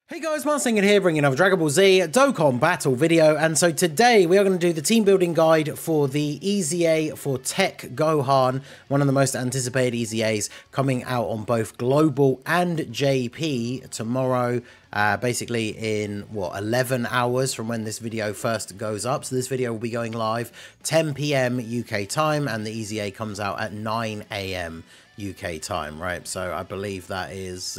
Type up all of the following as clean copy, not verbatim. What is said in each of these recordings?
Hey guys, Marsinger here, bringing another Dragon Ball Z Dokkan battle video, and so today we are going to do the team building guide for the EZA for TEQ Gohan, one of the most anticipated EZAs coming out on both Global and JP tomorrow, basically in, 11 hours from when this video first goes up. So this video will be going live 10 PM UK time, and the EZA comes out at 9 AM UK time, right? So I believe that is,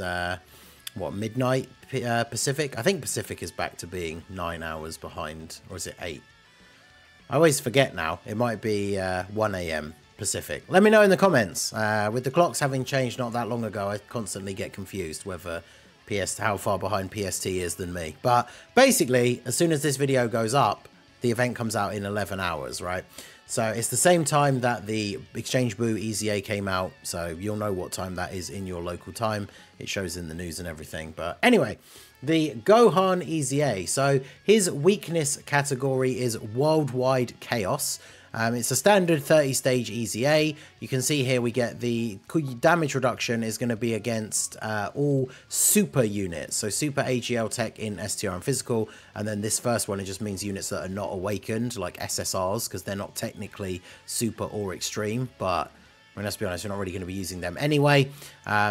midnight Pacific? I think Pacific is back to being 9 hours behind, or is it 8? I always forget now. It might be 1 AM Pacific. Let me know in the comments. With the clocks having changed not that long ago, I constantly get confused whether how far behind PST is than me. But basically, as soon as this video goes up, the event comes out in 11 hours, right? So it's the same time that the Exchange Buu EZA came out, so you'll know what time that is in your local time. It shows in the news and everything. But anyway, the Gohan EZA. So his weakness category is Worldwide Chaos. It's a standard 30-stage EZA. You can see here we get the damage reduction is going to be against all super units. So super AGL tech in STR and physical. And then this first one, it just means units that are not awakened, like SSRs, because they're not technically super or extreme. But I mean, let's be honest, we're not really going to be using them anyway.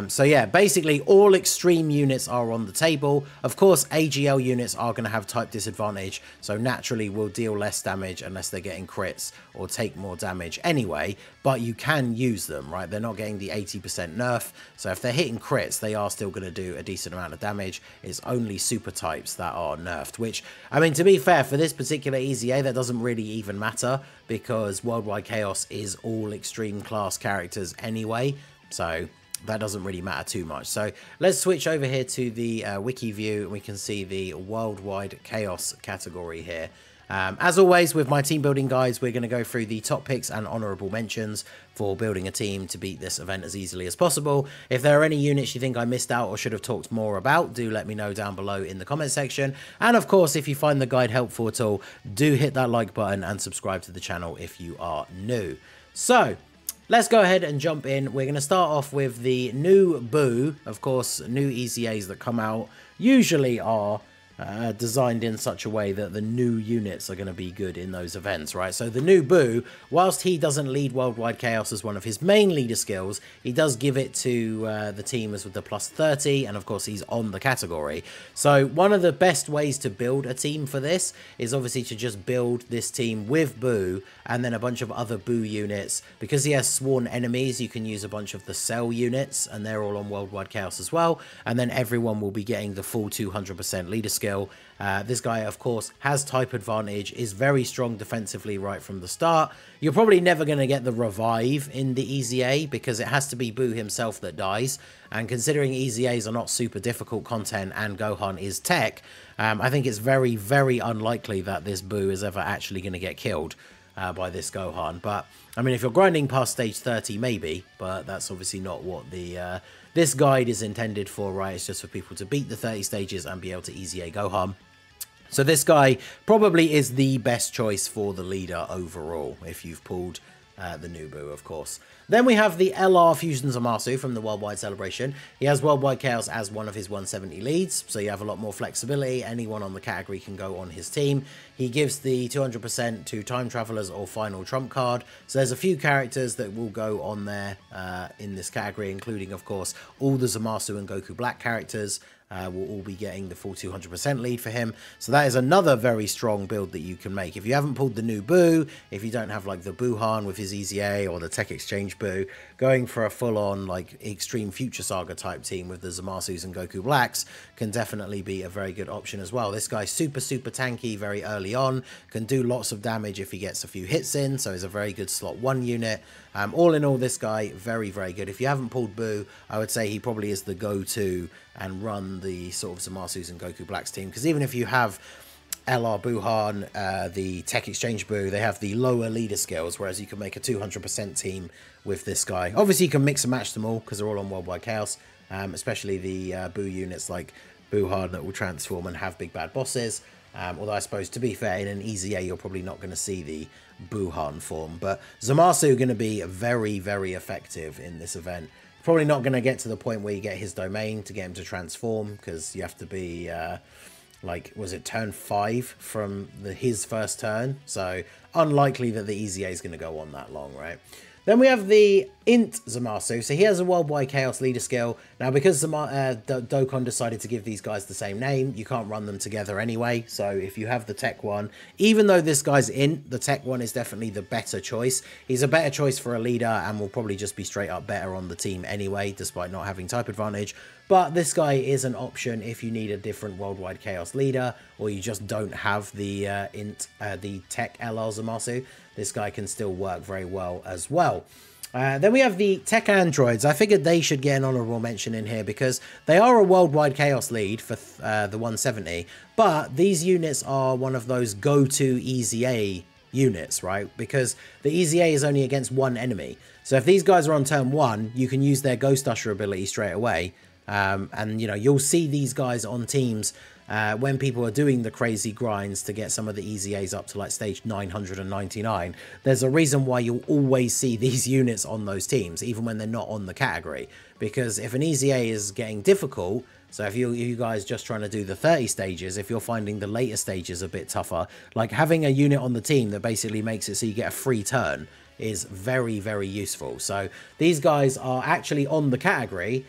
So yeah, basically all extreme units are on the table. Of course, AGL units are going to have type disadvantage, so naturally will deal less damage unless they're getting crits or take more damage anyway, but you can use them, right? They're not getting the 80% nerf, so if they're hitting crits, they are still going to do a decent amount of damage. It's only super types that are nerfed, which, I mean, to be fair, for this particular EZA, that doesn't really even matter, because Worldwide Chaos is all extreme class characters anyway, so that doesn't really matter too much. So let's switch over here to the wiki view, and we can see the Worldwide Chaos category here. As always with my team building guides, we're going to go through the top picks and honorable mentions for building a team to beat this event as easily as possible. If there are any units you think I missed out or should have talked more about, do let me know down below in the comment section. And of course, if you find the guide helpful at all, do hit that like button and subscribe to the channel if you are new. So let's go ahead and jump in. We're going to start off with the new Buu. Of course, new EZAs that come out usually are designed in such a way that the new units are going to be good in those events, right? So the new Buu, whilst he doesn't lead Worldwide Chaos as one of his main leader skills, he does give it to the team as with the plus 30, and of course he's on the category. So one of the best ways to build a team for this is obviously to just build this team with Buu and then a bunch of other Buu units. Because he has sworn enemies, you can use a bunch of the Cell units, and they're all on Worldwide Chaos as well, and then everyone will be getting the full 200% leader skill. This guy, of course, has type advantage, is very strong defensively right from the start. You're probably never going to get the revive in the EZA because it has to be Buu himself that dies. And considering EZAs are not super difficult content and Gohan is tech, I think it's very, very unlikely that this Buu is ever actually going to get killed by this Gohan. But I mean, if you're grinding past stage 30, maybe, but that's obviously not what the this guide is intended for, right? It's just for people to beat the 30 stages and be able to EZA Gohan. So this guy probably is the best choice for the leader overall, if you've pulled the new Buu, of course. Then we have the LR Fusion Zamasu from the Worldwide Celebration. He has Worldwide Chaos as one of his 170 leads, so you have a lot more flexibility. Anyone on the category can go on his team. He gives the 200% to Time Travelers or Final Trump card. So there's a few characters that will go on there in this category, including, of course, all the Zamasu and Goku Black characters. Will all be getting the full 200% lead for him. So that is another very strong build that you can make. If you haven't pulled the new Buu, if you don't have like the Buuhan with his EZA or the TEQ Exchange Buu, going for a full-on like Extreme Future Saga type team with the Zamasus and Goku Blacks can definitely be a very good option as well. This guy's super tanky very early on, can do lots of damage if he gets a few hits in, so he's a very good slot 1 unit. All in all, this guy, very, very good. If you haven't pulled Buu, I would say he probably is the go-to and run the sort of Zamasus and Goku Blacks team. Because even if you have LR Buuhan, the TEQ Exchange Buu, they have the lower leader skills, whereas you can make a 200% team with this guy. Obviously, you can mix and match them all because they're all on Worldwide Chaos, especially the Buu units like Buuhan that will transform and have big bad bosses. Although I suppose, to be fair, in an EZA, you're probably not going to see the Buuhan form. But Zamasu going to be very, very effective in this event. Probably not going to get to the point where you get his domain to get him to transform, because you have to be like, was it turn 5 from his first turn? So unlikely that the EZA is going to go on that long, right? Then we have the Intzamasu. So he has a Worldwide Chaos Leader skill. Now, because Dokkan decided to give these guys the same name, you can't run them together anyway. So if you have the TEQ one, even though this guy's Int, the TEQ one is definitely the better choice. He's a better choice for a leader and will probably just be straight up better on the team anyway, despite not having type advantage. But this guy is an option if you need a different Worldwide Chaos Leader, or you just don't have the the TEQ LR Zamasu. This guy can still work very well as well. Then we have the TEQ androids. I figured they should get an honorable mention in here because they are a Worldwide Chaos lead for the 170, but these units are one of those go-to EZA units, right? Because the EZA is only against one enemy. So if these guys are on turn 1, you can use their Ghost Usher ability straight away. And, you know, you'll see these guys on teams when people are doing the crazy grinds to get some of the EZAs up to like stage 999. There's a reason why you'll always see these units on those teams, even when they're not on the category. Because if an EZA is getting difficult, so if you guys just trying to do the 30 stages, if you're finding the later stages a bit tougher, like having a unit on the team that basically makes it so you get a free turn is very, very useful. So these guys are actually on the category.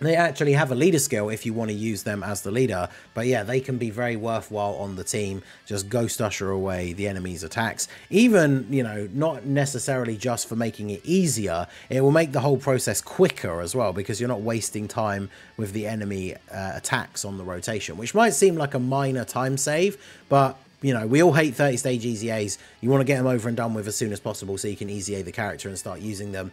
They actually have a leader skill if you want to use them as the leader. But yeah, they can be very worthwhile on the team. Just Ghost Usher away the enemy's attacks. Even, you know, not necessarily just for making it easier. It will make the whole process quicker as well, because you're not wasting time with the enemy attacks on the rotation, which might seem like a minor time save, but you know, we all hate 30-stage EZAs. You want to get them over and done with as soon as possible so you can EZA the character and start using them.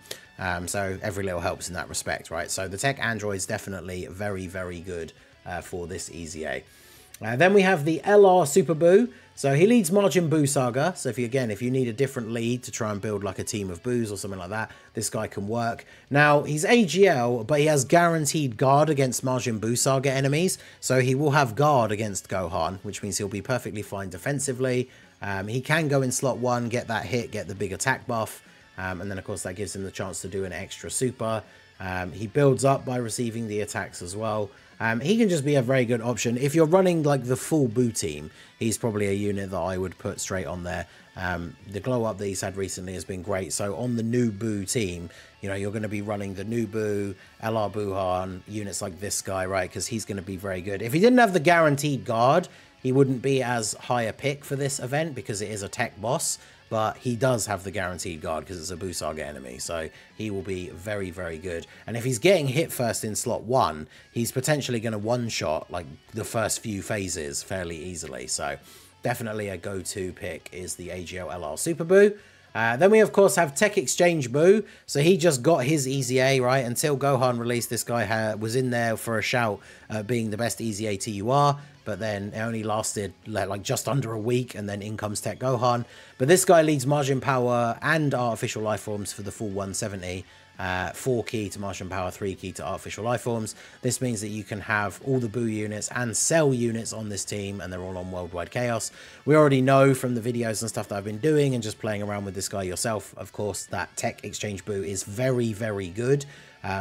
So every little helps in that respect, right? So the TEQ android's definitely very, very good for this EZA. Then we have the LR Super Buu. So he leads Majin Buu Saga. So if you need a different lead to try and build like a team of Boos or something like that, this guy can work. Now, he's AGL, but he has guaranteed guard against Majin Buu Saga enemies. So he will have guard against Gohan, which means he'll be perfectly fine defensively. He can go in slot 1, get that hit, get the big attack buff. And then, of course, that gives him the chance to do an extra super. He builds up by receiving the attacks as well. He can just be a very good option. If you're running like the full Buu team, he's probably a unit that I would put straight on there. The glow up that he's had recently has been great. So on the new Buu team, you know, you're going to be running the new Buu, LR Buuhan, units like this guy, right? Because he's going to be very good. If he didn't have the guaranteed guard, he wouldn't be as high a pick for this event because it is a TEQ boss. But he does have the guaranteed guard because it's a Buu Saga enemy, so he will be very, very good. And if he's getting hit first in slot 1, he's potentially going to one-shot like the first few phases fairly easily. So definitely a go-to pick is the AGL LR Super Buu. Then we, of course, have TEQ Exchange Buu. So he just got his EZA, right? Until Gohan released, this guy was in there for a shout being the best EZA TUR. But then it only lasted like just under a week, and then in comes TEQ Gohan. But this guy leads Margin Power and Artificial Life Forms for the full 170. 4 key to Martian Power, 3 key to Artificial Life Forms. This means that you can have all the Buu units and Cell units on this team, and they're all on Worldwide Chaos. We already know from the videos and stuff that I've been doing and just playing around with this guy yourself, of course, that TEQ Exchange Buu is very, very good.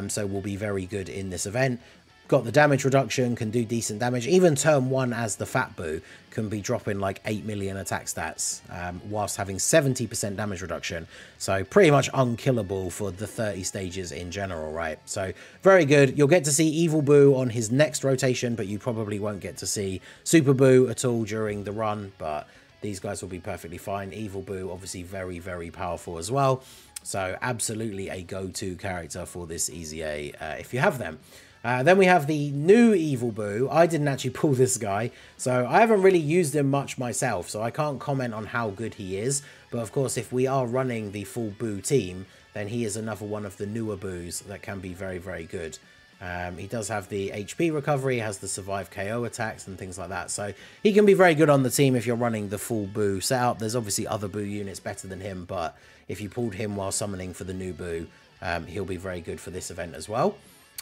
So will be very good in this event. Got the damage reduction, can do decent damage. Even turn 1 as the Fat Buu can be dropping like 8 million attack stats whilst having 70% damage reduction. So pretty much unkillable for the 30 stages in general, right? So very good. You'll get to see Evil Buu on his next rotation, but you probably won't get to see Super Buu at all during the run, but these guys will be perfectly fine. Evil Buu, obviously very, very powerful as well. So absolutely a go-to character for this EZA if you have them. Then we have the new Evil Buu. I didn't actually pull this guy, so I haven't really used him much myself, so I can't comment on how good he is. But of course, if we are running the full Buu team, then he is another one of the newer Boos that can be very, very good. He does have the HP recovery, has the survive KO attacks and things like that. So he can be very good on the team if you're running the full Buu setup. There's obviously other Buu units better than him, but if you pulled him while summoning for the new Buu, he'll be very good for this event as well.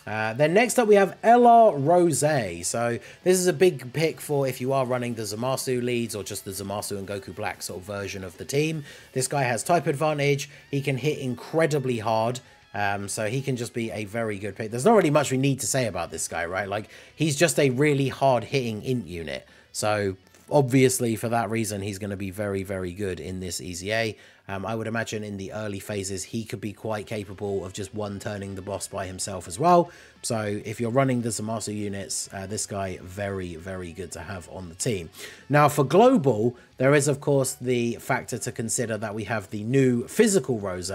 Then next up we have LR Rose. So this is a big pick for if you are running the Zamasu leads or just the Zamasu and Goku Black sort of version of the team. This guy has type advantage. He can hit incredibly hard. So he can just be a very good pick. There's not really much we need to say about this guy, right? Like, he's just a really hard-hitting int unit. So obviously, for that reason, he's going to be very, very good in this EZA. I would imagine in the early phases, he could be quite capable of just one-turning the boss by himself as well. So if you're running the Zamasu units, this guy, very, very good to have on the team. Now, for global, there is, of course, the factor to consider that we have the new physical Rose,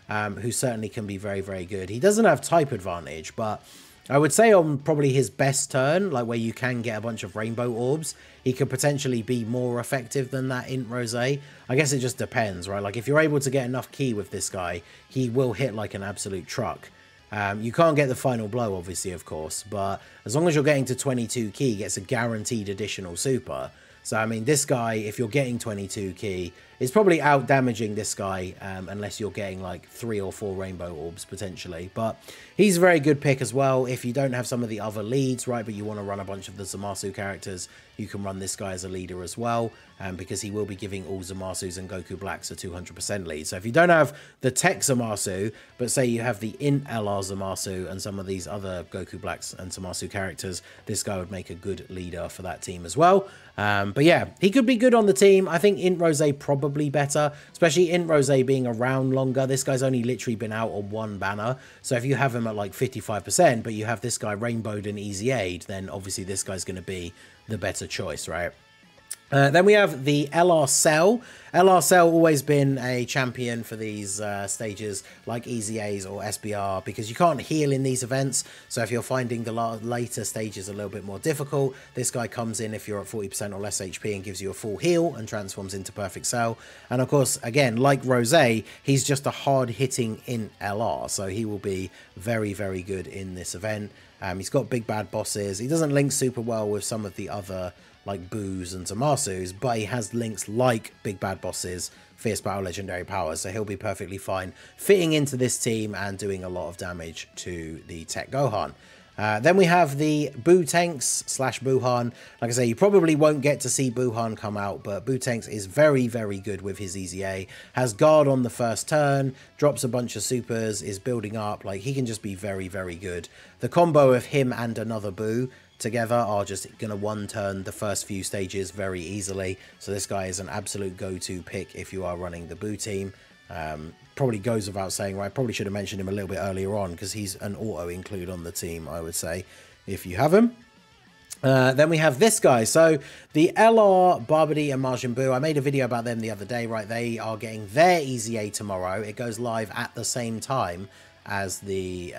who certainly can be very, very good. He doesn't have type advantage, but I would say on probably his best turn, like where you can get a bunch of rainbow orbs, he could potentially be more effective than that Int Rose. I guess it just depends, right? Like if you're able to get enough ki with this guy, he will hit like an absolute truck. You can't get the final blow, obviously, of course, but as long as you're getting to 22 ki, gets a guaranteed additional super. So, I mean, this guy, if you're getting 22 ki, is probably out damaging this guy, unless you're getting like 3 or 4 rainbow orbs potentially. But he's a very good pick as well. If you don't have some of the other leads, right, but you want to run a bunch of the Zamasu characters, you can run this guy as a leader as well, because he will be giving all Zamasus and Goku Blacks a 200% lead. So if you don't have the TEQ Zamasu, but say you have the Int LR Zamasu and some of these other Goku Blacks and Zamasu characters, this guy would make a good leader for that team as well. But yeah, he could be good on the team. I think Int Rose probably better, especially Int Rose being around longer. This guy's only literally been out on 1 banner. So if you have him at like 55%, but you have this guy rainbowed and EZA'd, then obviously this guy's going to be the better choice, right? Then we have the LR Cell. LR Cell always been a champion for these stages like EZAs or SBR, because you can't heal in these events. So if you're finding the later stages a little bit more difficult, this guy comes in if you're at 40% or less HP and gives you a full heal and transforms into Perfect Cell. And of course, again, like Rose, he's just a hard-hitting in LR, so he will be very, very good in this event. He's got big bad bosses. He doesn't link super well with some of the other like Boos and Zamasus, but he has links like Big Bad Bosses, Fierce Battle, Legendary Powers, so he'll be perfectly fine fitting into this team and doing a lot of damage to the TEQ Gohan. Then we have the Buu Tanks / Buuhan. Like I say, you probably won't get to see Buuhan come out, but Buu Tanks is very, very good with his EZA. Has guard on the first turn, drops a bunch of supers, is building up. Like, he can just be very, very good. The combo of him and another Buu together are just going to one-turn the first few stages very easily. So this guy is an absolute go-to pick if you are running the Buu team. Probably goes without saying, right? Probably should have mentioned him a little bit earlier on, because he's an auto-include on the team, I would say, if you have him. Then we have this guy. So the LR, Barbed and Majin Buu, I made a video about them the other day, right? They are getting their EZA tomorrow. It goes live at the same time as the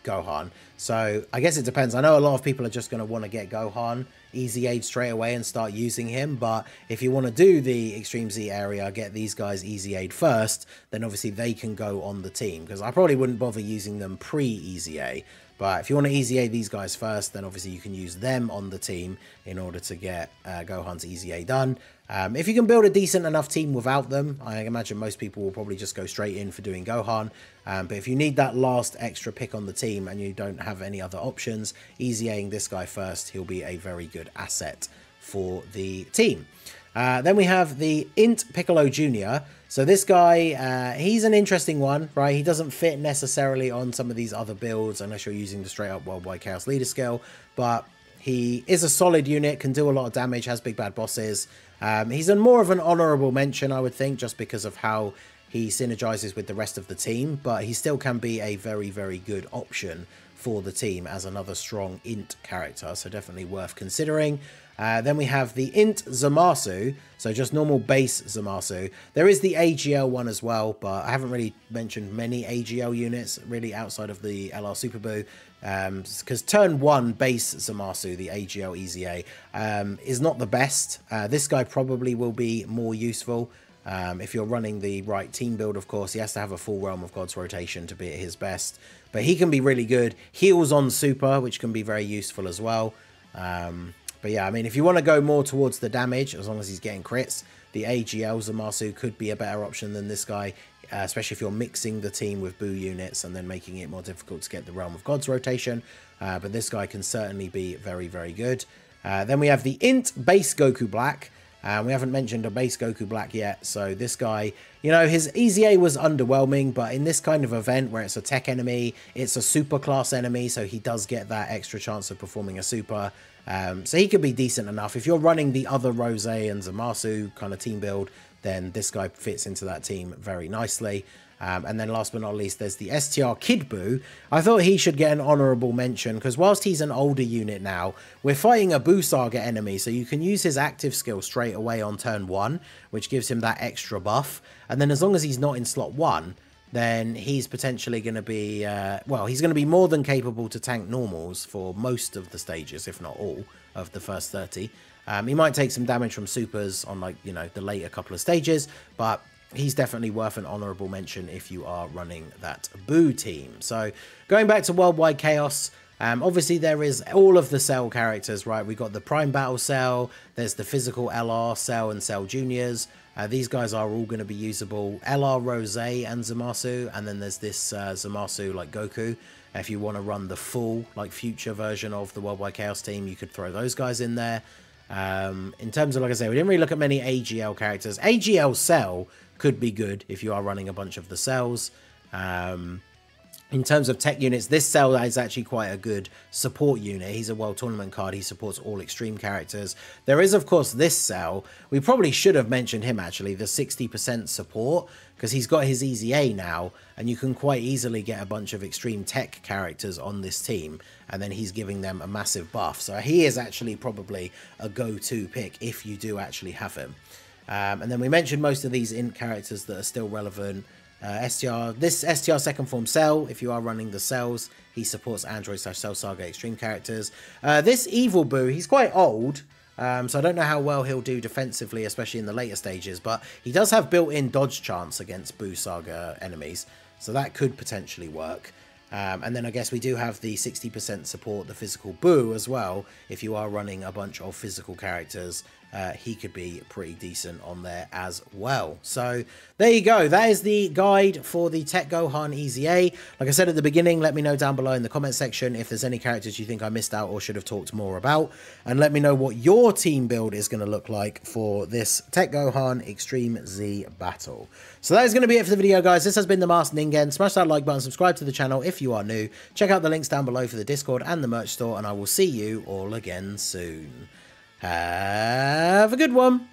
Gohan. So I guess it depends. I know a lot of people are just going to want to get Gohan EZA'd straight away and start using him, but if you want to do the Extreme Z area, get these guys EZA'd first, then obviously they can go on the team, because I probably wouldn't bother using them pre-EZA. But if you want to EZA these guys first, then obviously you can use them on the team in order to get Gohan's EZA done. If you can build a decent enough team without them, I imagine most people will probably just go straight in for doing Gohan. But if you need that last extra pick on the team and you don't have any other options, EZAing this guy first, he'll be a very good asset for the team. Then we have the Int Piccolo Jr. So this guy, he's an interesting one, right? He doesn't fit necessarily on some of these other builds unless you're using the straight up Worldwide Chaos Leader skill, but he is a solid unit, can do a lot of damage, has big bad bosses. He's more of an honorable mention, I would think, just because of how he synergizes with the rest of the team, but he still can be a very, very good option for the team as another strong Int character, so definitely worth considering. Then we have the Int Zamasu, so just normal base Zamasu. There is the AGL one as well, but I haven't really mentioned many AGL units really outside of the LR Super Buu, because turn 1 base Zamasu, the AGL EZA, is not the best. This guy probably will be more useful. If you're running the right team build, of course, he has to have a full Realm of Gods rotation to be at his best. But he can be really good. Heals on super, which can be very useful as well. But yeah, I mean, if you want to go more towards the damage, as long as he's getting crits, the AGL Zamasu could be a better option than this guy, especially if you're mixing the team with Buu units and then making it more difficult to get the Realm of Gods rotation. But this guy can certainly be very, very good. Then we have the Int Base Goku Black. We haven't mentioned a base Goku Black yet, so this guy, you know, his EZA was underwhelming, but in this kind of event where it's a tech enemy, it's a super class enemy, so he does get that extra chance of performing a super. So he could be decent enough. If you're running the other Rose and Zamasu kind of team build, then this guy fits into that team very nicely. And then last but not least, there's the STR Kidb Buu. I thought he should get an honourable mention, because whilst he's an older unit now, we're fighting a Buu Saga enemy, so you can use his active skill straight away on turn 1, which gives him that extra buff. And then as long as he's not in slot 1, then he's potentially going to be, well, he's going to be more than capable to tank normals for most of the stages, if not all, of the first 30. He might take some damage from supers on, like, you know, the later couple of stages, but he's definitely worth an honourable mention if you are running that Buu team. So going back to Worldwide Chaos, obviously there is all of the Cell characters, right? We've got the Prime Battle Cell, there's the Physical LR Cell and Cell Juniors. These guys are all going to be usable. LR Rose and Zamasu, and then there's this Zamasu like Goku. If you want to run the full, like, future version of the Worldwide Chaos team, you could throw those guys in there. In terms of, like I say, we didn't really look at many AGL characters. AGL Cell could be good if you are running a bunch of the cells. In terms of tech units, this cell is actually quite a good support unit. He's a World Tournament card. He supports all extreme characters. There is, of course, this cell. We probably should have mentioned him, actually, the 60% support, because he's got his EZA now, and you can quite easily get a bunch of extreme tech characters on this team, and then he's giving them a massive buff. So he is actually probably a go-to pick if you do actually have him. And then we mentioned most of these int characters that are still relevant. This STR second form Cell, if you are running the cells, he supports Android / Cell Saga extreme characters. This Evil Buu, he's quite old, so I don't know how well he'll do defensively, especially in the later stages, but he does have built-in dodge chance against Buu Saga enemies, so that could potentially work. And then I guess we do have the 60% support, the Physical Buu as well. If you are running a bunch of physical characters, he could be pretty decent on there as well. So there you go. That is the guide for the TEQ Gohan EZA. Like I said at the beginning, let me know down below in the comment section if there's any characters you think I missed out or should have talked more about. And let me know what your team build is going to look like for this TEQ Gohan Extreme Z battle. So that is going to be it for the video, guys. This has been the Masked Ningen. Smash that like button, subscribe to the channel if you are new. Check out the links down below for the Discord and the merch store, and I will see you all again soon. Have a good one.